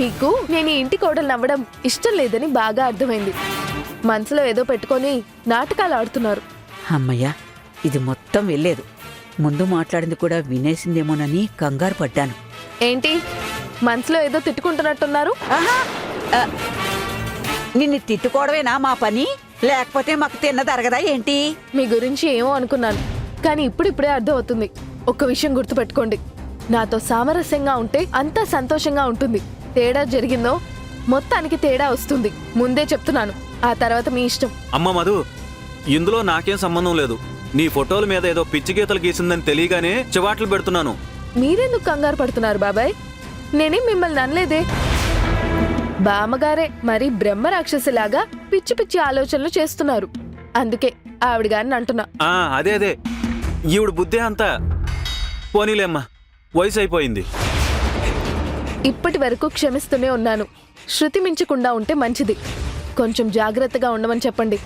మీకు నేను ఈ ఇంటి కోడలు నవ్వడం ఇష్టం లేదని బాగా అర్థమైంది. మనసులో ఏదో పెట్టుకొని నాటకాలు ఆడుతున్నారు. అమ్మయ్యా, ఇది మొత్తం వెళ్ళలేదు. ముందు మాట్లాడింది కూడా వినేసిందేమోనని కంగారు పడ్డాను. ఏంటి మనసులో ఏదో తిట్టుకుంటున్నట్టున్నారు? ఆహా! నిన్ను తిట్టుకోవడమేనా మా పని? లేకపోతే మాకు తిన్నదరగదా ఏంటి? మీ గురించి ఏమో అనుకున్నాను, కానీ ఇప్పుడిప్పుడే అర్థమవుతుంది. ఒక్క విషయం గుర్తుపెట్టుకోండి, నాతో సామరస్యంగా ఉంటే అంతా సంతోషంగా ఉంటుంది. తేడా జరిగిందో మొత్తానికి తేడా వస్తుంది. ముందే చెప్తున్నాను, ఆ తర్వాత మీ ఇష్టం. అమ్మ మధు, ఇందులో నాకేం సంబంధం లేదు. నీ ఫోటోల మీద ఏదో పిచ్చి గీతలు గీసిందని తెలియగానే చివాట్లు పెడుతున్నాను. మీరెందుకు కంగారు పడుతున్నారు బాబాయ్? నేనేం మిమ్మల్ని అనలేదే. బామ్మగారే మరి బ్రహ్మ రాక్షసిలాగా పిచ్చి పిచ్చి ఆలోచనలు చేస్తున్నారు. అందుకే ఆవిడ గారిని అంటున్నా. అదే ఈవిడ బుద్ధే అంతా. పోనీలేమ్మా, వయసు అయిపోయింది. ఇప్పటి వరకు క్షమిస్తూనే ఉన్నాను. శృతి మించకుండా ఉంటే మంచిది. కొంచెం జాగ్రత్తగా ఉండమని చెప్పండి.